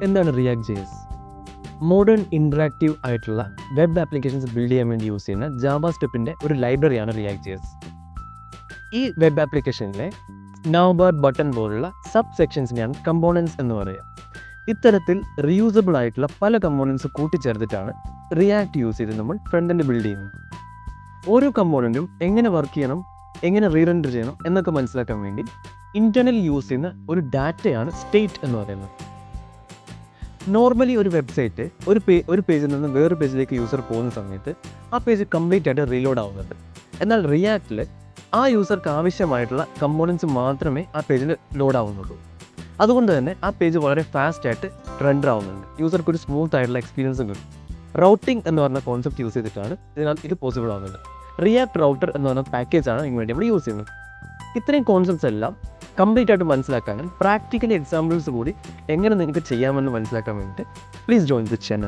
എന്താണ് react JS? Modern interactive ആയിട്ടുള്ള web applications build ചെയ്യാൻ വേണ്ടി യൂസ് ചെയ്യുന്ന ജാവാസ്ക്രിപ്റ്റിൻ്റെ ഒരു ലൈബ്രറിയാണ് റിയാക്ട് JS. ഈ വെബ് ആപ്ലിക്കേഷനിലെ നൗബാർ ബട്ടൺ പോലുള്ള സബ് സെക്ഷൻസിനെയാണ് കമ്പോണൻസ് എന്ന് പറയുക. ഇത്തരത്തിൽ റീയൂസബിൾ ആയിട്ടുള്ള പല കമ്പോണൻസ് കൂട്ടിച്ചേർത്തിട്ടാണ് റിയാക്ട് യൂസ് ചെയ്ത് നമ്മൾ ഫ്രണ്ട് എൻഡ് ബിൽഡ് ചെയ്യുന്നത്. ഓരോ കമ്പോണൻറ്റും എങ്ങനെ വർക്ക് ചെയ്യണം, എങ്ങനെ റീറെൻഡർ ചെയ്യണം എന്നൊക്കെ മനസ്സിലാക്കാൻ വേണ്ടി ഇൻറ്റേർണൽ യൂസ് ചെയ്യുന്ന ഒരു ഡാറ്റയാണ് സ്റ്റേറ്റ് എന്ന് പറയുന്നത്. നോർമലി ഒരു വെബ്സൈറ്റ് ഒരു പേജിൽ നിന്ന് വേറൊരു പേജിലേക്ക് യൂസർ പോകുന്ന സമയത്ത് ആ പേജ് കംപ്ലീറ്റ് ആയിട്ട് റീലോഡ് ആവുന്നുണ്ട്. എന്നാൽ റിയാക്റ്റിൽ ആ യൂസർക്ക് ആവശ്യമായിട്ടുള്ള കമ്പോണൻസ് മാത്രമേ ആ പേജിൽ ലോഡ് ആവുന്നുള്ളൂ. അതുകൊണ്ട് തന്നെ ആ പേജ് വളരെ ഫാസ്റ്റായിട്ട് റെൻഡർ ആവുന്നുണ്ട്. യൂസർക്ക് ഒരു സ്മൂത്ത് ആയിട്ടുള്ള എക്സ്പീരിയൻസ് കിട്ടും. റൗട്ടിംഗ് എന്ന് പറഞ്ഞ കോൺസെപ്റ്റ് യൂസ് ചെയ്തിട്ടാണ് ഇത് പോസിബിൾ ആവുന്നത്. റിയാക്ട് റൗട്ടർ എന്ന് പറഞ്ഞ പാക്കേജാണ് ഇതിന് വേണ്ടി നമ്മൾ യൂസ് ചെയ്യുന്നത്. ഇത്രയും കോൺസെപ്റ്റ്സ് എല്ലാം കംപ്ലീറ്റ് ആയിട്ട് മനസ്സിലാക്കാനും പ്രാക്ടിക്കലി എക്സാമ്പിൾസ് കൂടി എങ്ങനെ നിങ്ങൾക്ക് ചെയ്യാമെന്ന് മനസ്സിലാക്കാൻ വേണ്ടിയിട്ട് പ്ലീസ് ജോയിൻ ദിസ് ചാനൽ.